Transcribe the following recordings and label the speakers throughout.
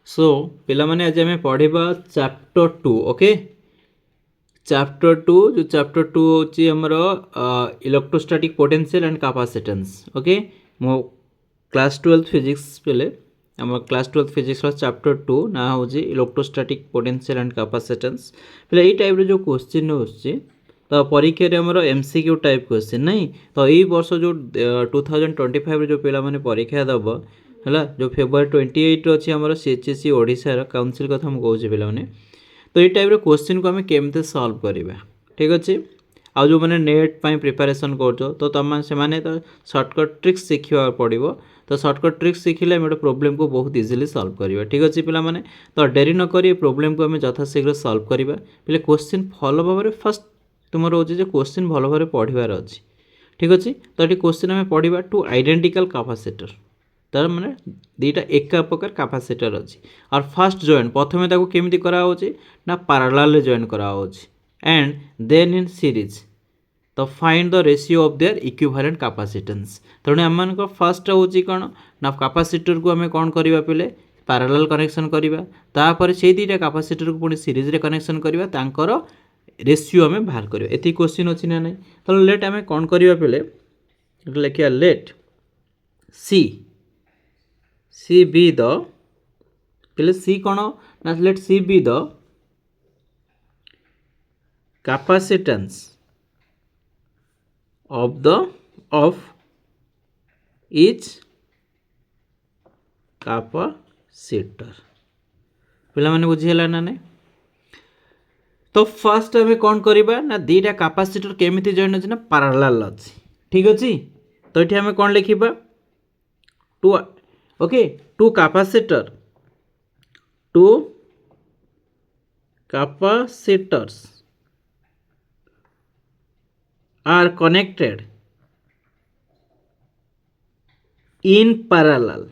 Speaker 1: सो पिला माने आज आम पढ़ा चैप्टर 2 ओके चैप्टर 2 जो चैप्टर 2 होची हमर electrostatic potential and capacitance okay मो क्लास 12 फिजिक्स पेले आम क्लास 12 फिजिक्स चैप्टर 2 ना हूँ इलेक्ट्रोस्टैटिक पोटेंशियल एंड कैपेसिटेंस पे यही टाइप जो क्वेश्चन होची तो परीक्षा आमर एमसीक्यू टाइप क्वेश्चन नहीं तो यही वर्ष जो 2025 जो पिला माने परीक्षा दब है जो फेब्रुआरी 28 अच्छी आम सीएचएससी ओडिशार काउंसिल कथा मुझे पे तो ये टाइप क्वेश्चन को आम केमते सॉल्व करवा ठीक अच्छे आउ जो मैंने नेट पाई प्रिपरेशन कर तो तुम से तो सर्टकट ट्रिक्स शिखा पड़ो तो सर्टकट ट्रिक्स शिखिले गोटे प्रोब्लेम को बहुत इजिली सॉल्व करवा ठीक अच्छे पे मैंने तो डेरी नक प्रोब्लेम को आम यथाशीघ्र सॉल्व करवा पे क्वेश्चन भल भाव में फर्स्ट तुम रोचे जो क्वेश्चन भल भाव पढ़ार अच्छी ठीक अच्छे तो ये क्वेश्चन आम पढ़ा टू आइडेंटिकल कैपेसिटर तार माने दुईटा एका प्रकार कैपेसिटर अच्छी और फास्ट जॉइन प्रथम ताको केमिति करा होची ना पैरेलल जॉइन करा होची एंड देन इन सीरीज तो find the ratio of their equivalent capacitance तेणु आम फास्ट होची कौन ना कैपेसिटर को आम कौन करवा पे पैरेलल कनेक्शन करवा तापर से दुईटा कैपेसिटर को पुणी सीरीज रे कनेक्शन करवा तांकर रेशियो आम बाहर करवा एति क्वेश्चन अच्छी ना नहीं तो लेट आम कौन करवा पे लिखिया लेट C be the पहले C कौन ना let C be the capacitance of each capacitor पिला माने बुझीला ना नहीं तो फर्स्ट आम कौन करवा ना दीटा कैपेसिटर केमिति जॉइन अच्छी ना पैरेलल अच्छी ठीक अच्छे तो ये आम कौन लिखा two okay two capacitors are connected in parallel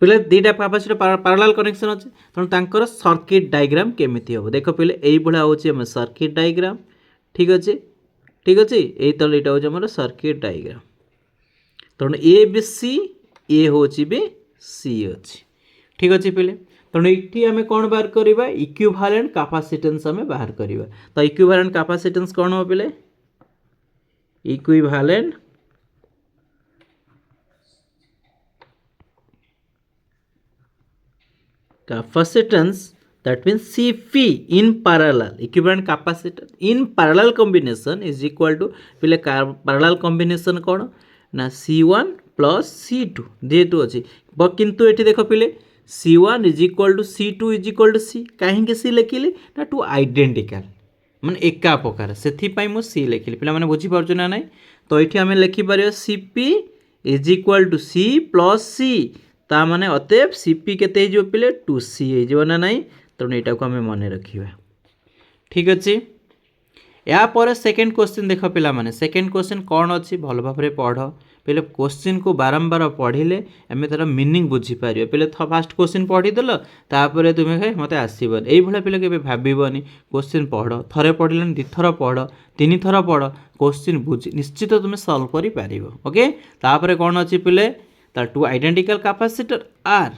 Speaker 1: पे दीटा कैपेसिटर पैरेलल कनेक्शन अच्छे तेणु तांकर सर्किट डायग्राम केमिति हम देख पे यही भाया हूँ सर्किट डायग्राम ठीक अच्छे यही तो यहाँ हूँ आम सर्किट डायग्राम तेणु ए बी सी ए हूँ भी सी अच्छी ठीक अच्छे पे तेणु ये आम कौन बाहर करवा इक्विवेलेंट कैपेसिटेंस आम बाहर करवा तो इक्विवेलेंट कैपेसिटेंस कौन हो पे equivalent capacitance that means CP in parallel equivalent capacitor in parallel combination is equal to पे parallel combination कौन ना C1 प्लस C2 जेहेतु अच्छी किंतु ये देख पे C1 is equal to C2 is equal to C कहीं सी लिखिली ना टू आइडेंटिकल माने एका प्रकार से मु सी लिखिली पे मैंने बुझीपार ना ना तो ये आम लिखिपर CP is equal to C plus C ता माने अतएव CP केते हो पे 2C हो ना नहीं तेणु यहाँ को आम मन रखा ठीक अच्छे यापर सेकेंड क्वेश्चन देख पिला माने सेकेंड क्वेश्चन कौन अच्छी भल भाव में पढ़ पहले क्वेश्चन को बारंबार पढ़िले आम तार मीनिंग बुझीपर पहले फास्ट क्वेश्चन पढ़ीदेल तापर तुम्हें मत आसबन ये पे के भावन क्वेश्चन पढ़ थे पढ़िले दुथर पढ़ तीन थर पढ़ क्वेश्चन बुझी निश्चित तुम्हें सल्व कर ओके तापर कौन अच्छी पे two identical capacitor are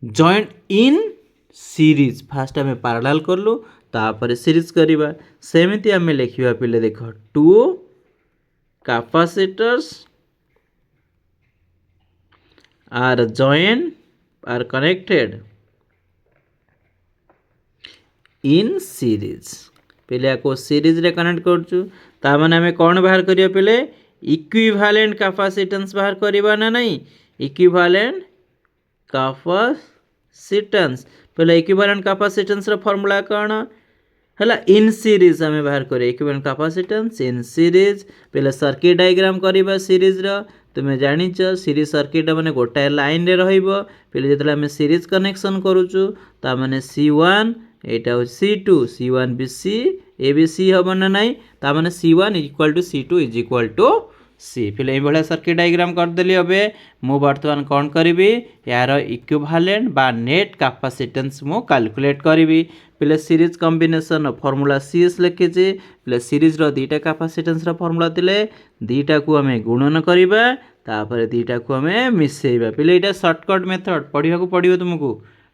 Speaker 1: joint in series फास्ट आम पैरेलल करलु तापर सीरीज करवा सेमती आम लिखा पे देख two capacitors are connected in series पहले को सीरीज रे कनेक्ट करचु ता माने आम कौन बाहर करिया पहले इक्विवेलेंट कैपेसिटेंस बाहर करवा ना नहीं इक्विवेलेंट कैपेसिटेंस पहले इक्विवेलेंट कैपेसिटेंस रा फार्मूला कौन है इन सीरीज आम बाहर कर इक्विवेलेंट कैपेसिटेंस इन सीरीज पहले सर्किट डायग्राम करवा सीरीज रो तुम्हें जानिच सीरीज सर्किट माने गोटाए लाइन रे रहिबो पहले जेतले आम सीरीज कनेक्शन करूचु ता माने C1 एटा हो C2 C1 भी C ए भी C हम ना नहीं ता माने C1 equal to C2 is equal to C फिर ये सर्किट डायग्राम करदेली अबे मु बर्तमान कौन करी यार इक्विवेलेंट बा नेट कैपेसिटेंस मु कैलकुलेट करी पे सीरीज कॉम्बिनेशन फॉर्मूला CS लिखी पे सीरीज रो दीटा कैपेसिटेंस रो फॉर्मूला थिले दीटा को आम गुणन करवा तापर दुईटा को आम मिसेଇବା पिले यहाँ सर्टकट मेथड पढ़ा पड़ो तुमको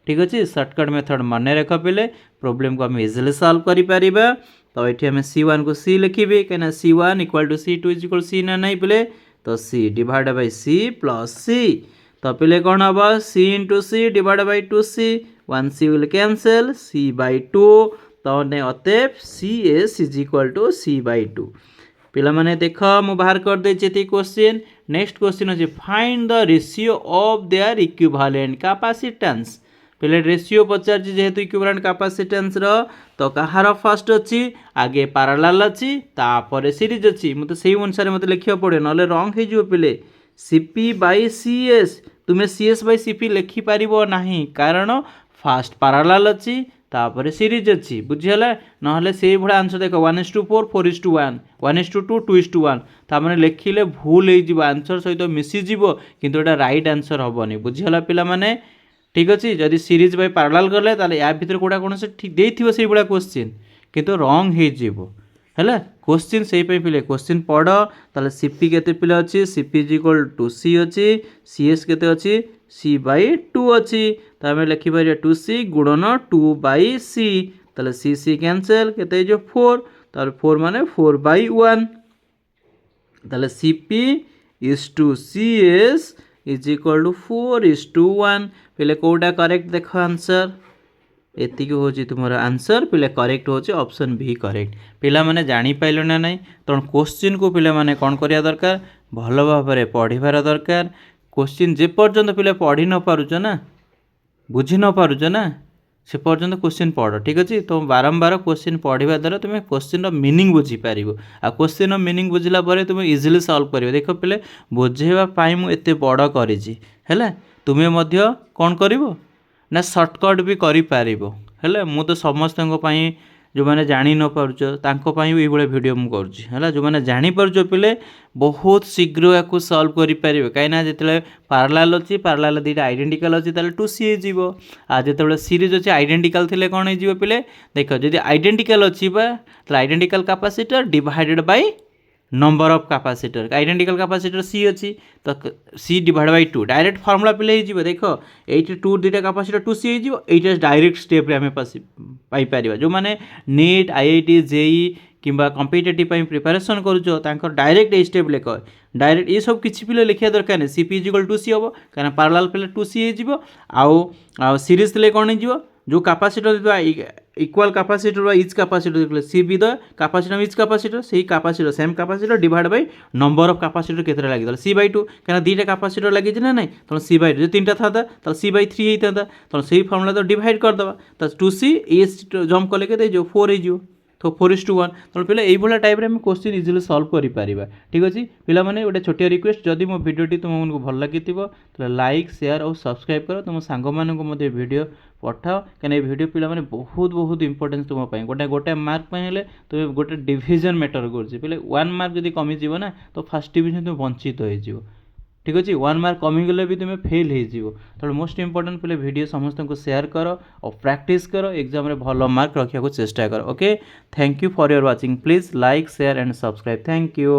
Speaker 1: ठीक अच्छे सर्टकट मेथड मन रख पिले प्रोब्लेम को आम इजिली सॉल्व करिपरिबा तो ये आम C1 को C लिखिबे कहीं C1 equal to C2 is equal C ना नहीं पिले तो C divide by C plus C तो पिले कौन हम C into C divide by 2C 1C will cancel C by 2 तो अतएव CS is equal to C by 2 पिला माने देख मु बाहर कर दे क्वेश्चन नेक्स्ट क्वेश्चन अच्छे find the ratio of their equivalent capacitance पहले रेशियो पचार जेहेतु इक्विवेलेंट कैपेसिटेंस रो तो कहार फर्स्ट अच्छी आगे पैरेलल अच्छी तापर सीरीज अच्छी मुझे से अनुसार मत लिखा पड़े ना रंग हो पिले CP बाय CS तुम्हें CS बाय CP लिखिपार ना कारण फास्ट पैरेलल अच्छी तापर सीरीज अच्छी बुझीगला ना से भाया आंसर देख 1:4 4:1 1:2 2:1 तार लिखिले भूल हो आंसर सहित मिसीज किंतु एटा राइट आंसर हेनी बुझीगला पिला माने ठीक अच्छे जदि सीरीज बाय पैरेलल गले ताले या भितर कोटा कौन से ठीक देथिबो सेही भाया क्वेश्चन किंतु रंग हो जिवो हैला क्वेश्चन से पिले क्वेश्चन पढ़ ताले CP केते पिले अच्छी CP is equal to C अच्छी CS केते अच्छी C बाय 2 अच्छी तो आम लिखिपर 2C गुणन 2 बाय C ताले C कैंसल केते जो 4 तार 4 माने 4 बाय 1 ताले CP is to CS is equal to 4:1 पिले कोटा करेक्ट देख आंसर एतिक हूँ तुम आंसर पिले करेक्ट हूँ ऑप्शन बी करेक्ट पिला माने जानी पाइल ना नहीं तेणु क्वेश्चन को पिला माने कौन करिया दरकार भल भाव में पढ़िबार दरकार क्वेश्चन जे पर्यंत पिले पढ़ी न पारुच ना बुझी न पारुच ना से पर्यंत क्वेश्चन पढ़ ठीक अच्छे तो बारंबार क्वेश्चन पढ़ा द्वारा तुम क्वेश्चन मीनिंग बुझीपार आ क्वेश्चन मीनिंग बुझला तुम इजिली सॉल्व कर देख पिले बुझेवाई मुझे बड़ करा तुम्हें कौन कर ना सर्टकट भी करें मु तो समस्त जो मैंने जानी न पार्च ये वीडियो मुझे करुँच जो मैंने जानीपार पिले बहुत शीघ्र या सॉल्व करें कहीं जिते पैरेलल अच्छी पैरेलल दुईटा आइडेंटिकल अच्छी 2C हो जो सीरीज अच्छी आइडेंटिकल थे कौन हो पिले देख जब आइडेंटिकल अच्छी identical capacitor divided by number of capacitor identical capacitor C अच्छी तो C divide bye 2 direct formula पिले हो देख ये 2 दुईटा कैपेसिटर 2C हो डायरेक्ट स्टेप आम पाइपर जो मैंने नीट IIT JEE किंबा कॉम्पिटिटिव प्रिपरेशन करुँच डायरेक्ट ये स्टेप लिख डायरेक्ट ये सब किसी पिले लिखा दरकार नहीं CP is equal to C हम कहीं पैरेलल पिले 2C हो सीरीज थे कौन हो जो capacitor equal capacitor each capacitor C be the capacitor each capacitor से capacitor same capacitor divide by number of capacitor केते लगी C बाय 2 कहीं दुईटा कैपेसिटर लगी ना नहीं तो C बाय 2 तीन था तो C बाय 3 होता तो से फॉर्मूला तो डिवाइड करदे तो 2C ये जम्प कले के जो 4 हो तो 4:1 तो पिला ये टाइप में क्वेश्चन इजिली सॉल्व करें ठीक अच्छे पिला माने गोटे छोटिया रिक्वेस्ट जदि मो वीडियोटी तुमको भल लगी तो लाइक शेयर और सब्सक्राइब कर तुम सांग मानक वीडियो पठाओ कहीं वीडियो पिला माने बहुत बहुत इंपोर्टेंस तुम गोटे गोटे मार्क हेले तुम गोटे डिविजन मैटर कर 1 मार्क जब कमिज ना तो फर्स्ट डिविजन तुम वंचित हो ठीक अच्छे 1 मार्क कमीगले भी तुम्हें फेल हो मोस्ट इंपोर्टेंट पे वीडियो समस्त को शेयर कर और प्रैक्टिस कर एग्जाम रे भल मार्क रखा चेष्टा कर okay thank you for your watching please like share and subscribe thank you.